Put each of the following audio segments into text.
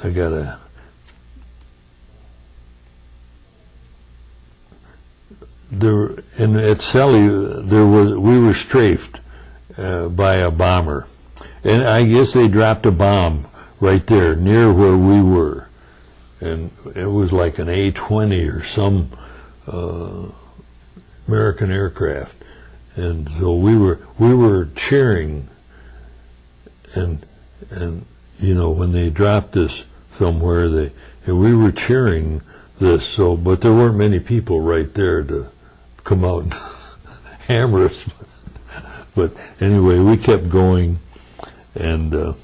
I gotta. There at Selly, we were strafed by a bomber, and I guess they dropped a bomb right there near where we were, and it was like an A-20 or some American aircraft, and so we were cheering, and you know, when they dropped this somewhere, we were cheering this. So, but there weren't many people right there to come out and hammer us. But anyway, we kept going, and it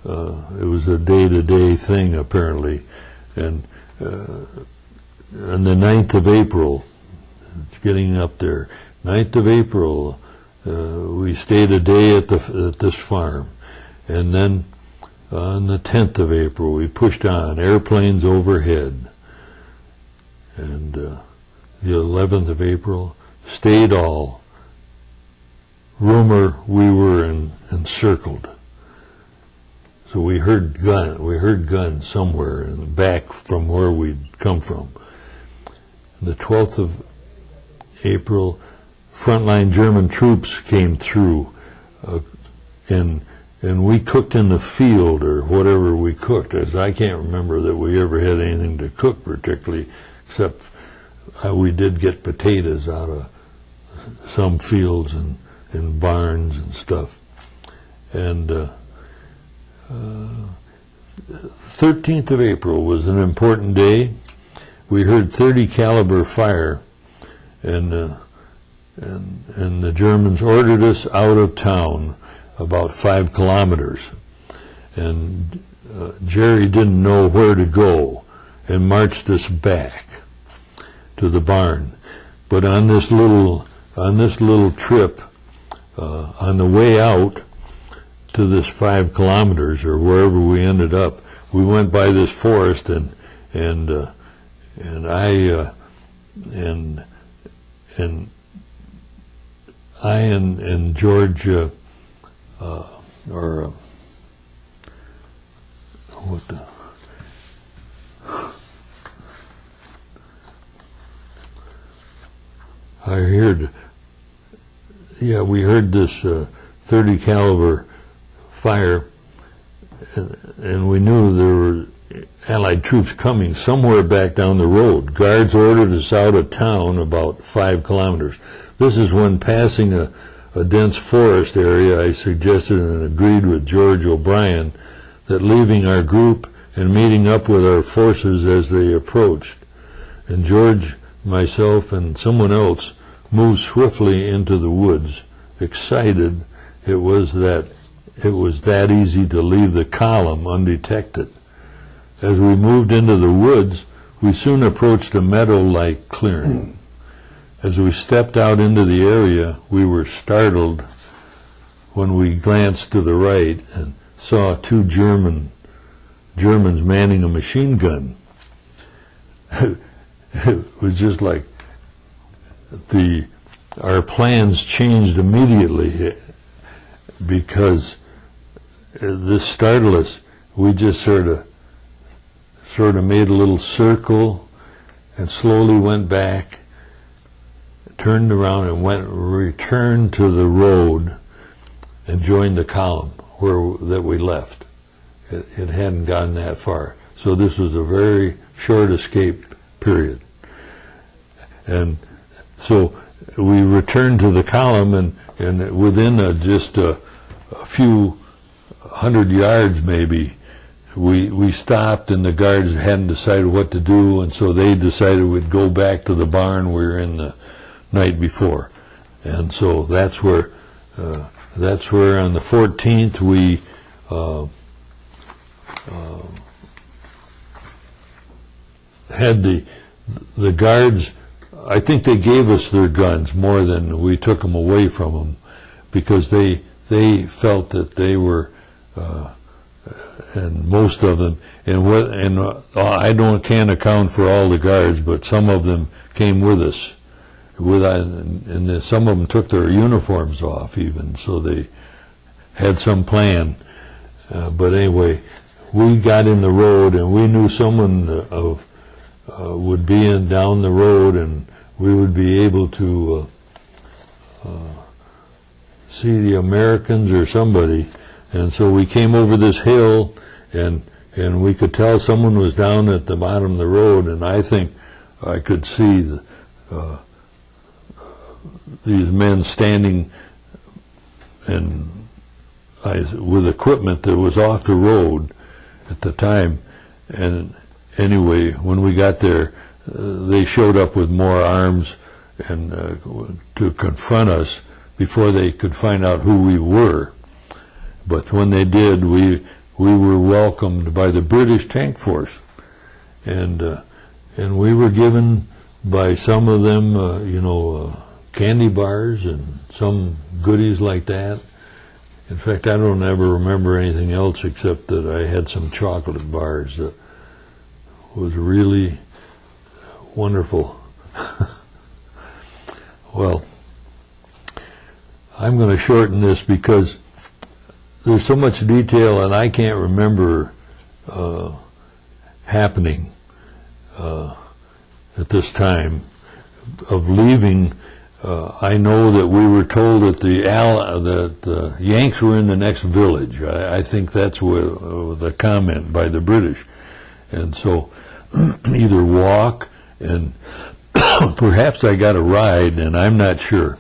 was a day-to-day thing apparently. And on the 9th of April, getting up there, 9th of April, we stayed a day at this farm, and then on the 10th of April, we pushed on, airplanes overhead. And the 11th of April, stayed all. Rumor we were encircled. So we heard guns somewhere in the back from where we'd come from. The 12th of April, frontline German troops came through, and we cooked in the field or whatever we cooked, as I can't remember that we ever had anything to cook particularly, except we did get potatoes out of some fields and barns and stuff. And 13th of April was an important day. We heard .30 caliber fire, and the Germans ordered us out of town about 5 kilometers, and Jerry didn't know where to go and marched us back to the barn. But on this little trip, on the way out to this 5 kilometers or wherever we ended up, we went by this forest, and I and George what the I heard, yeah, we heard this .30 caliber fire, and we knew there were Allied troops coming somewhere back down the road. Guards ordered us out of town about 5 kilometers. This is when passing a dense forest area, I suggested and agreed with George O'Brien that leaving our group and meeting up with our forces as they approached. And George, myself, and someone else moved swiftly into the woods, excited it was that easy to leave the column undetected. As we moved into the woods, we soon approached a meadow-like clearing. As we stepped out into the area, we were startled when we glanced to the right and saw 2 Germans manning a machine gun. It was just like our plans changed immediately because this startled us. We just sort of made a little circle and slowly went back, turned around and returned to the road and joined the column that we left. It hadn't gotten that far. So this was a very short escape period. And so we returned to the column, and within just a few hundred yards maybe, we stopped, and the guards hadn't decided what to do, and so they decided we'd go back to the barn we were in the night before. And so that's where on the 14th we had the guards. I think they gave us their guns more than we took them away from them, because they felt that they were, and most of them, and I can't account for all the guards, but some of them came with us. And some of them took their uniforms off even, so they had some plan. But anyway, we got in the road, and we knew someone would be down the road, and we would be able to see the Americans or somebody. And so we came over this hill, and we could tell someone was down at the bottom of the road, and I think I could see these men standing and with equipment that was off the road at the time. And anyway, when we got there, they showed up with more arms and to confront us before they could find out who we were. But when they did, we were welcomed by the British tank force, and we were given by some of them, candy bars and some goodies like that. In fact, I don't ever remember anything else except that I had some chocolate bars that was really wonderful. Well, I'm going to shorten this because there's so much detail and I can't remember happening at this time of leaving. I know that we were told that the Yanks were in the next village. I think that's the comment by the British. And so either walk, and perhaps I got a ride, and I'm not sure.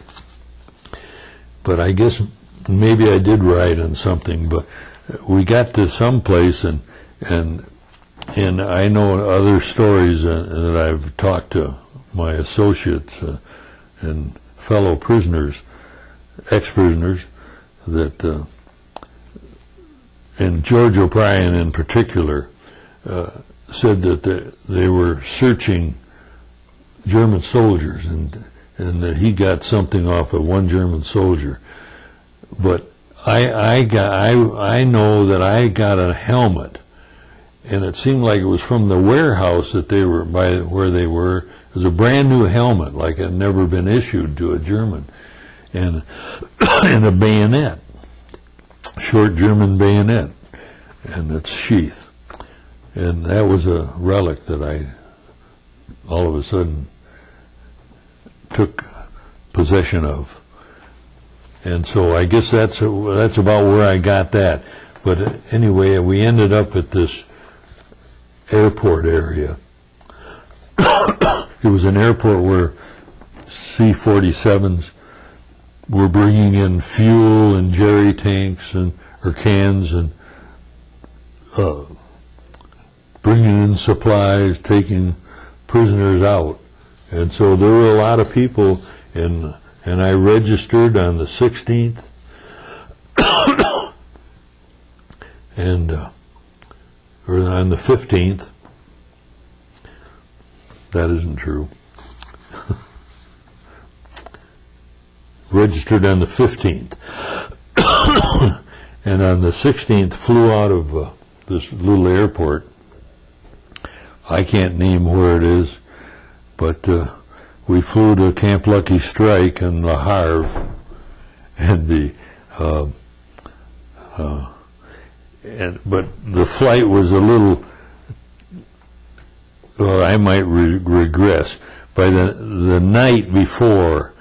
But I guess maybe I did ride on something. But we got to some place, and I know other stories that I've talked to my associates and fellow prisoners, ex-prisoners, that, and George O'Brien in particular, said that they were searching German soldiers, and that he got something off of one German soldier. But I know that I got a helmet, and it seemed like it was from the warehouse that they were by where they were. It was a brand new helmet, like it had never been issued to a German, and a bayonet, short German bayonet, and its sheath. And that was a relic that I all of a sudden took possession of. And so I guess that's about where I got that. But anyway, we ended up at this airport area. It was an airport where C-47s were bringing in fuel and jerry tanks or cans, and bringing in supplies, taking prisoners out. And so there were a lot of people, and I registered on the 16th, and or on the 15th. That isn't true. Registered on the 15th. And on the 16th flew out of this little airport. I can't name where it is, but we flew to Camp Lucky Strike in Le Havre, and but the flight was a little. Well, I might regress. By the night before,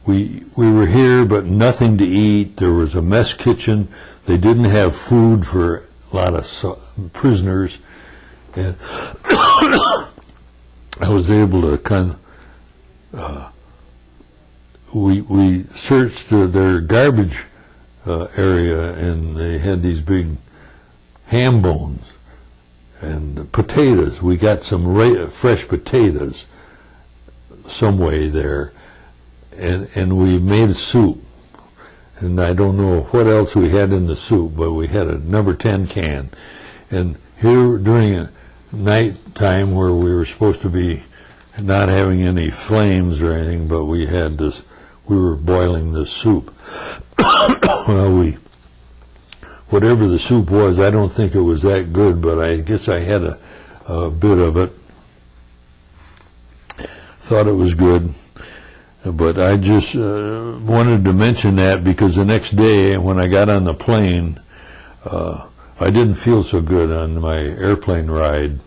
we were here, but nothing to eat. There was a mess kitchen. They didn't have food for a lot of prisoners, and I was able to we searched their garbage area, and they had these big ham bones and potatoes. We got some fresh potatoes some way there, and we made a soup. And I don't know what else we had in the soup, but we had a number 10 can. And here during a night time where we were supposed to be not having any flames or anything, but we were boiling this soup. Well, whatever the soup was, I don't think it was that good, but I guess I had a bit of it. Thought it was good, but I just wanted to mention that because the next day when I got on the plane, I didn't feel so good on my airplane ride,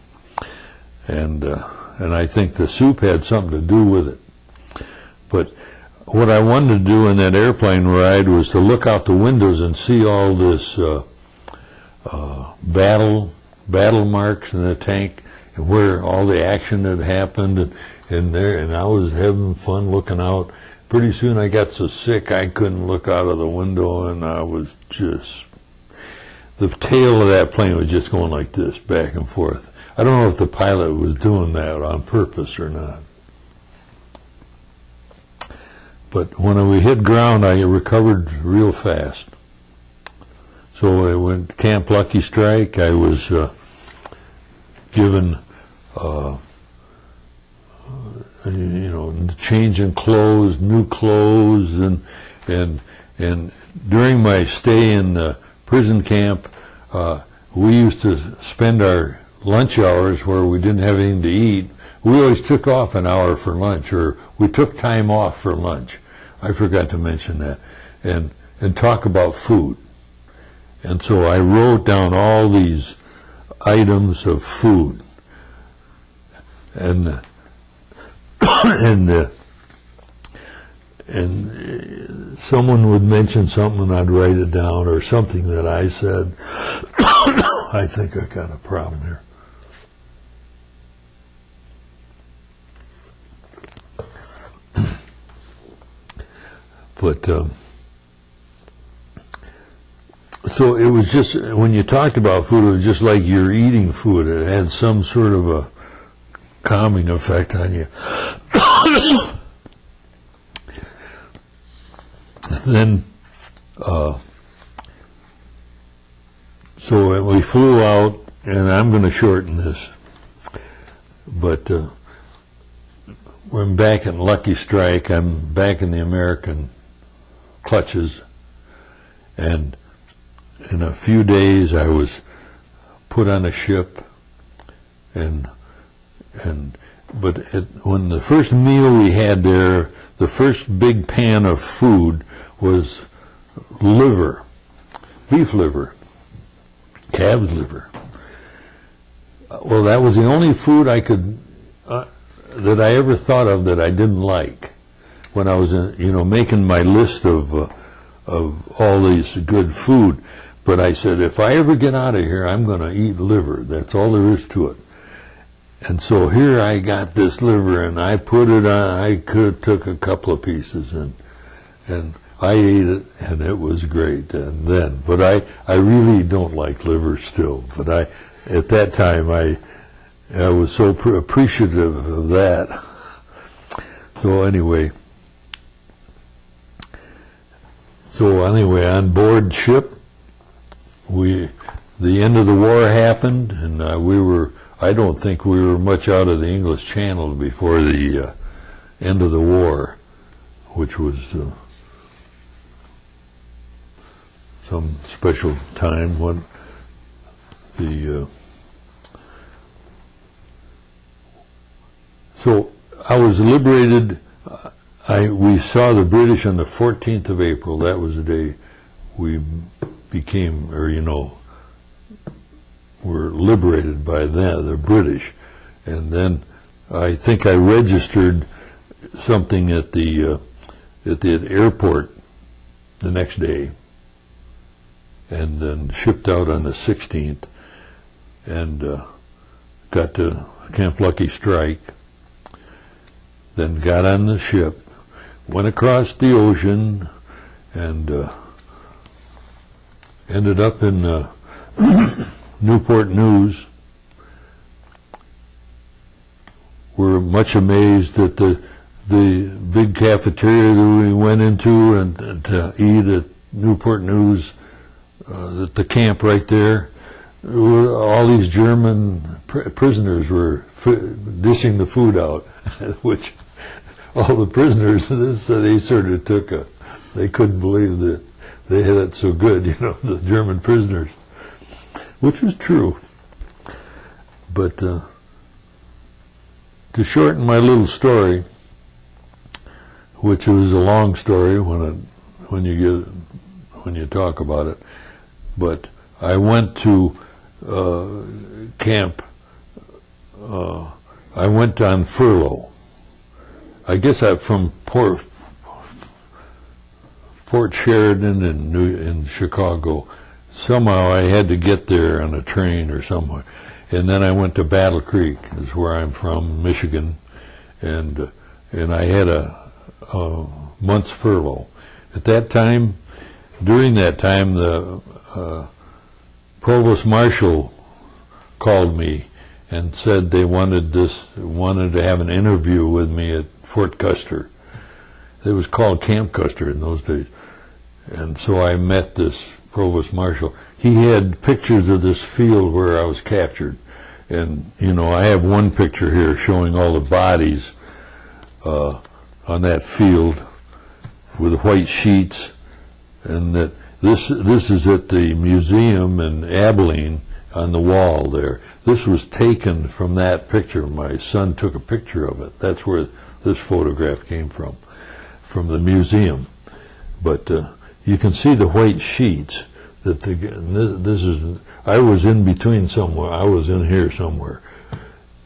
and I think the soup had something to do with it. But what I wanted to do in that airplane ride was to look out the windows and see all this battle marks in the tank, and where all the action had happened, and I was having fun looking out. Pretty soon I got so sick I couldn't look out of the window, and I was just, the tail of that plane was just going like this, back and forth. I don't know if the pilot was doing that on purpose or not. But when we hit ground, I recovered real fast. So I went Camp Lucky Strike. I was given, changing clothes, new clothes, and during my stay in the prison camp, we used to spend our lunch hours where we didn't have anything to eat. We always took off an hour for lunch, or we took time off for lunch. I forgot to mention that, and talk about food. And so I wrote down all these items of food, and someone would mention something and I'd write it down, or something that I said. I think I got a problem here. But so it was just, when you talked about food, it was just like you're eating food. It had some sort of a calming effect on you. Then, so we flew out, and I'm going to shorten this, but when I'm back in Lucky Strike, I'm back in the American clutches, and in a few days I was put on a ship, but when the first meal we had there, the first big pan of food was liver, beef liver, calf's liver. Well, that was the only food I could that I ever thought of that I didn't like when I was making my list of all these good food. But I said, if I ever get out of here, I'm going to eat liver. That's all there is to it. And so here I got this liver, and I put it on. I took a couple of pieces, and I ate it, and it was great. But I really don't like liver still. But at that time I was so appreciative of that. So anyway, on board ship, the end of the war happened, and I don't think we were much out of the English Channel before the end of the war, which was some special time. So I was liberated. We saw the British on the 14th of April. That was the day we became, were liberated by the British. And then I think I registered something at the airport the next day, and then shipped out on the 16th, and got to Camp Lucky Strike, then got on the ship, went across the ocean, and ended up in Newport News. We're much amazed at the big cafeteria that we went into and to eat at Newport News, at the camp right there. All these German prisoners were dishing the food out, which all the prisoners, they sort of they couldn't believe that they had it so good, the German prisoners, which was true. But to shorten my little story, which was a long story when you talk about it, but I went to camp. I went on furlough. I guess I'm from Fort Sheridan in Chicago. Somehow I had to get there on a train or somewhere. And then I went to Battle Creek, is where I'm from, Michigan, and I had a month's furlough. At that time, during that time, the Provost Marshal called me and said they wanted to have an interview with me at Fort Custer. It was called Camp Custer in those days. And so I met this Provost Marshal. He had pictures of this field where I was captured. And, you know, I have one picture here showing all the bodies on that field with white sheets. And that this is at the museum in Abilene on the wall there. This was taken from that picture. My son took a picture of it. That's where this photograph came from the museum. But you can see the white sheets. This is. I was in between somewhere. I was in here somewhere,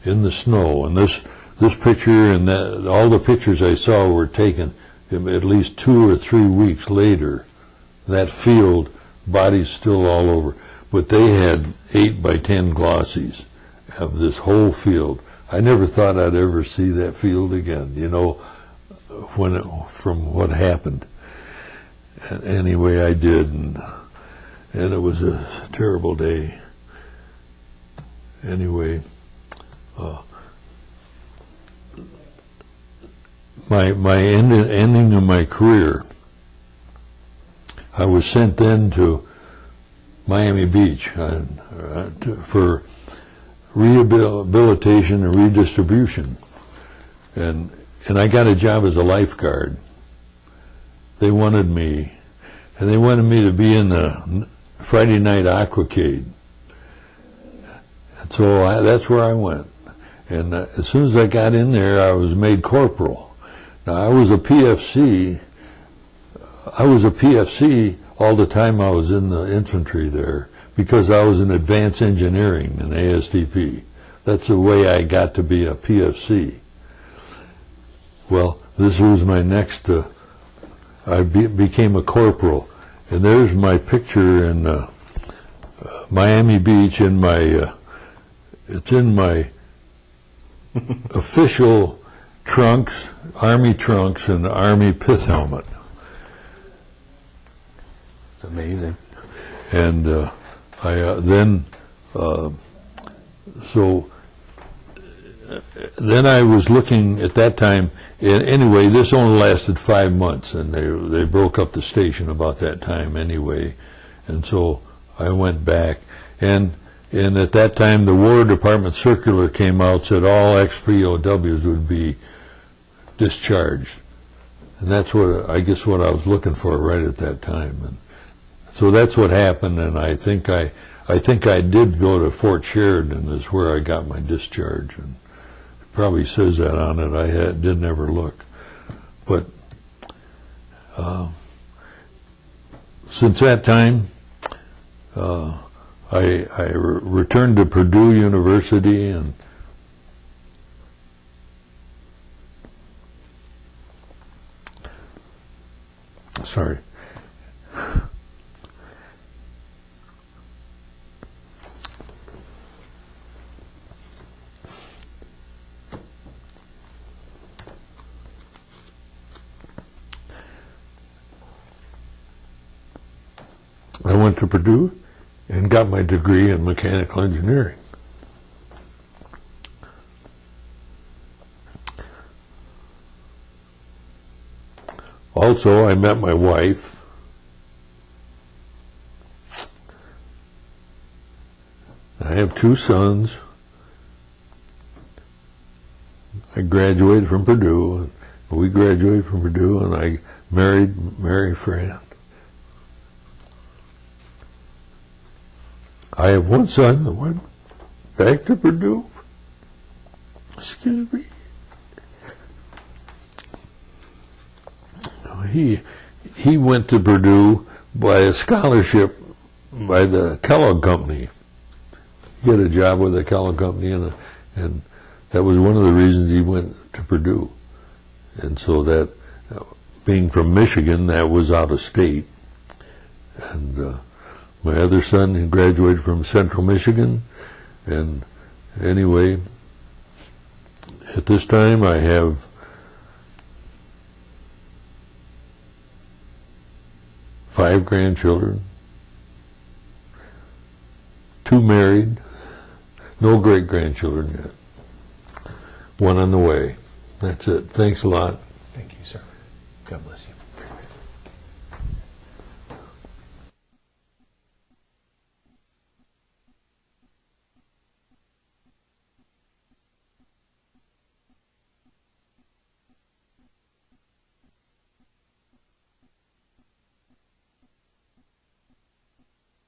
in the snow. And this picture and all the pictures I saw were taken at least 2 or 3 weeks later. That field, bodies still all over. But they had 8 by 10 glossies of this whole field. I never thought I'd ever see that field again, you know, from what happened. And anyway, I did, and it was a terrible day. Anyway, my ending of my career, I was sent then to Miami Beach for rehabilitation and redistribution, and I got a job as a lifeguard. They wanted me, and they wanted me to be in the Friday night aquacade, and so that's where I went. And as soon as I got in there, I was made corporal. Now I was a PFC all the time I was in the infantry there, because I was in advanced engineering in ASDP. That's the way I got to be a PFC. Well, this was my next, I became a corporal. And there's my picture in Miami Beach in my, it's in my official trunks, Army trunks, and Army pith helmet. It's amazing. And then I was looking at that time. Anyway, this only lasted 5 months, and they broke up the station about that time anyway. And so I went back, and at that time the War Department circular came out, said all ex-POWs would be discharged, and that's what I guess what I was looking for right at that time. And so that's what happened, and I think I did go to Fort Sheridan, is where I got my discharge, and it probably says that on it. I didn't ever look, but since that time, I returned to Purdue University, and sorry. I went to Purdue and got my degree in mechanical engineering. Also, I met my wife. I have 2 sons. I graduated from Purdue, and we graduated from Purdue, and I married Mary Fran. I have 1 son that went back to Purdue. Excuse me. He went to Purdue by a scholarship by the Kellogg Company. He had a job with the Kellogg Company, and that was one of the reasons he went to Purdue. And so that, being from Michigan, that was out of state. And my other son, he graduated from Central Michigan. And anyway, at this time I have 5 grandchildren, 2 married, no great-grandchildren yet. 1 on the way. That's it. Thanks a lot. Thank you, sir. God bless you.